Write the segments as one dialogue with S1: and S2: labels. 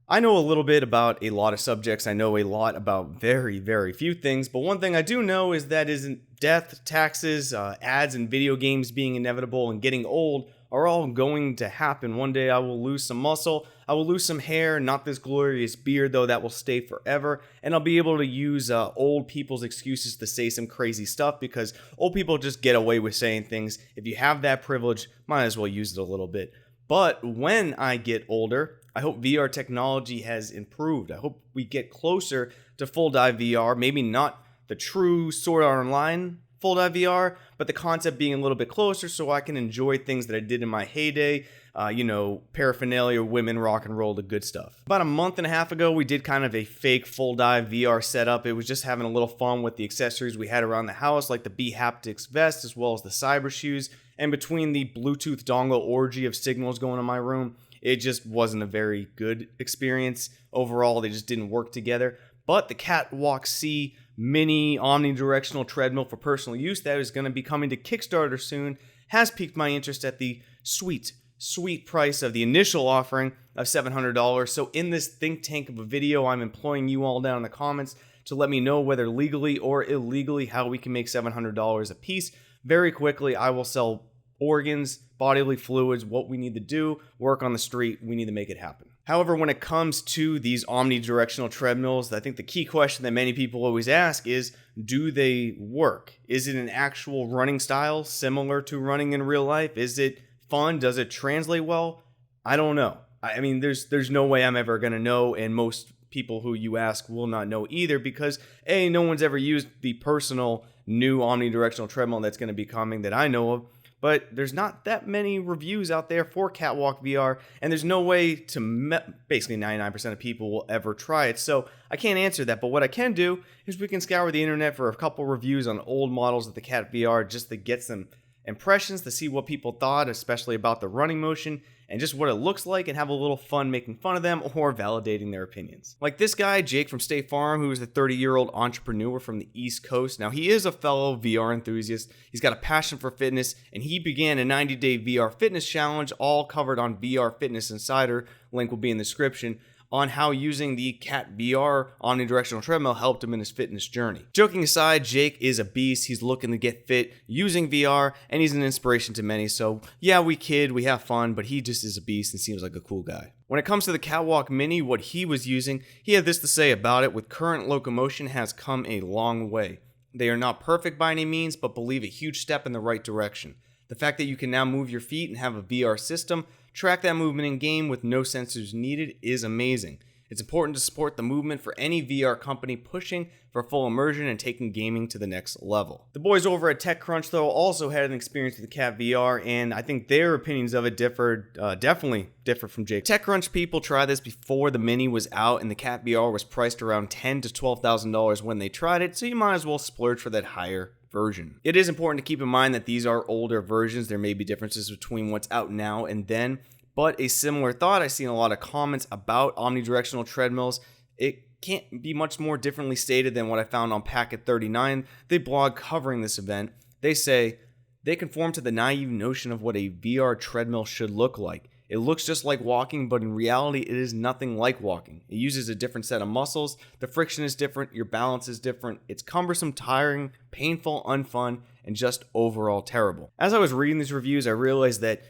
S1: I know a little bit about a lot of subjects. I know a lot about very, very few things. But one thing I do know is that isn't death, taxes, ads, and video games being inevitable and getting old are all going to happen. One day I will lose some muscle. I will lose some hair, not this glorious beard though, that will stay forever. And I'll be able to use old people's excuses to say some crazy stuff because old people just get away with saying things. If you have that privilege, might as well use it a little bit. But when I get older, I hope VR technology has improved. I hope we get closer to full dive VR, maybe not the true Sword Art Online full dive VR, but the concept being a little bit closer so I can enjoy things that I did in my heyday, paraphernalia, women, rock and roll, the good stuff. About a month and a half ago, we did kind of a fake full dive VR setup. It was just having a little fun with the accessories we had around the house, like the B Haptics vest, as well as the cyber shoes. And between the Bluetooth dongle orgy of signals going in my room, it just wasn't a very good experience. Overall, they just didn't work together. But the Walk C mini omnidirectional treadmill for personal use that is going to be coming to Kickstarter soon has piqued my interest at the sweet price of the initial offering of $700. So in this think tank of a video, I'm imploring you all down in the comments to let me know whether legally or illegally how we can make $700 a piece. Very quickly, I will sell organs, bodily fluids, what we need to do, work on the street, we need to make it happen. However, when it comes to these omnidirectional treadmills, I think the key question that many people always ask is, do they work? Is it an actual running style similar to running in real life? Is it fun? Does it translate well? I don't know. I mean, there's no way I'm ever going to know, and most people who you ask will not know either because, A, no one's ever used the personal new omnidirectional treadmill that's going to be coming that I know of. But there's not that many reviews out there for Catwalk VR, and there's no way to basically 99% of people will ever try it. So I can't answer that, but what I can do is we can scour the internet for a couple reviews on old models of the Cat VR just to get some impressions, to see what people thought, especially about the running motion and just what it looks like, and have a little fun making fun of them or validating their opinions. Like this guy, Jake from State Farm, who is a 30-year-old entrepreneur from the East Coast. Now, he is a fellow VR enthusiast. He's got a passion for fitness, and he began a 90-day VR fitness challenge, all covered on VR Fitness Insider. Link will be in the description, on how using the Cat VR omnidirectional treadmill helped him in his fitness journey. Joking aside, Jake is a beast. He's looking to get fit using VR, and he's an inspiration to many. So yeah, we kid, we have fun, but he just is a beast and seems like a cool guy. When it comes to the Catwalk Mini, what he was using, he had this to say about it: with current locomotion has come a long way. They are not perfect by any means, but believe a huge step in the right direction. The fact that you can now move your feet and have a VR system track that movement in game with no sensors needed is amazing. It's important to support the movement for any VR company pushing for full immersion and taking gaming to the next level. The boys over at TechCrunch, though, also had an experience with the Cat VR, and I think their opinions of it definitely differ from Jake. TechCrunch people tried this before the Mini was out, and the Cat VR was priced around $10,000 to $12,000 when they tried it, so you might as well splurge for that higher version. It is important to keep in mind that these are older versions. There may be differences between what's out now and then, but a similar thought, I've seen a lot of comments about omnidirectional treadmills. It can't be much more differently stated than what I found on Packet 39, the blog covering this event. They say they conform to the naive notion of what a VR treadmill should look like. It looks just like walking, but in reality, it is nothing like walking. It uses a different set of muscles, the friction is different, your balance is different, it's cumbersome, tiring, painful, unfun, and just overall terrible. As I was reading these reviews, I realized that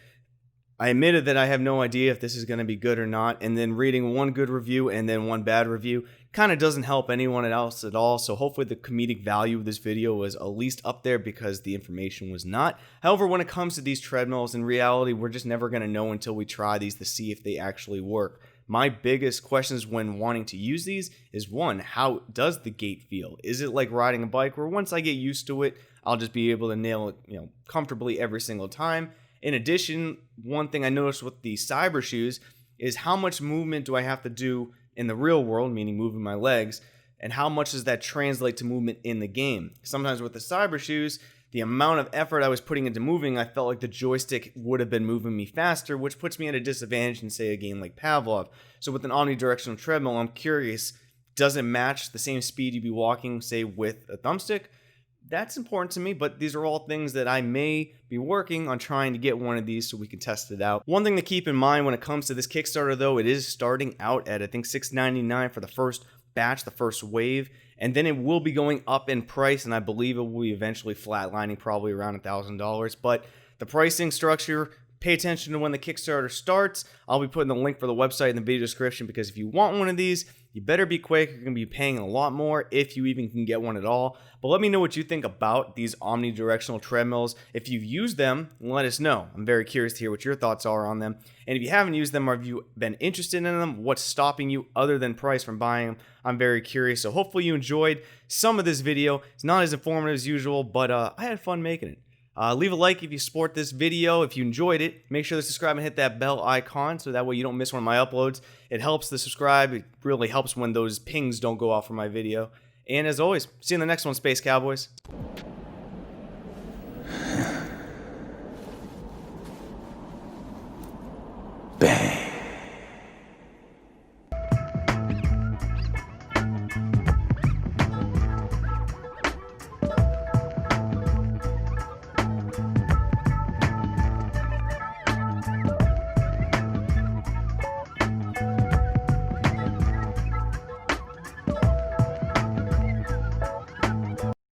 S1: I admitted that I have no idea if this is going to be good or not, and then reading one good review and then one bad review kind of doesn't help anyone else at all, so hopefully the comedic value of this video was at least up there because the information was not. However, when it comes to these treadmills, in reality, we're just never going to know until we try these to see if they actually work. My biggest questions when wanting to use these is, one, how does the gait feel? Is it like riding a bike where once I get used to it, I'll just be able to nail it, comfortably every single time? In addition, one thing I noticed with the cyber shoes is how much movement do I have to do in the real world, meaning moving my legs, and how much does that translate to movement in the game? Sometimes with the cyber shoes, the amount of effort I was putting into moving, I felt like the joystick would have been moving me faster, which puts me at a disadvantage in, say, a game like Pavlov. So with an omnidirectional treadmill, I'm curious, does it match the same speed you'd be walking, say, with a thumbstick? that's important to me, but these are all things that I may be working on trying to get one of these so we can test it out. One thing to keep in mind when it comes to this Kickstarter though, it is starting out at I think $6.99 for the first batch, the first wave, and then it will be going up in price, and I believe it will be eventually flatlining probably around $1,000. But the pricing structure, pay attention to when the Kickstarter starts. I'll be putting the link for the website in the video description, because if you want one of these, you better be quick. You're going to be paying a lot more if you even can get one at all. But let me know what you think about these omnidirectional treadmills. If you've used them, let us know. I'm very curious to hear what your thoughts are on them. And if you haven't used them or have you been interested in them, what's stopping you other than price from buying them? I'm very curious. So hopefully you enjoyed some of this video. It's not as informative as usual, but I had fun making it. Leave a like if you support this video. If you enjoyed it, make sure to subscribe and hit that bell icon so that way you don't miss one of my uploads. It helps to subscribe. It really helps when those pings don't go off for my video. And as always, see you in the next one, Space Cowboys.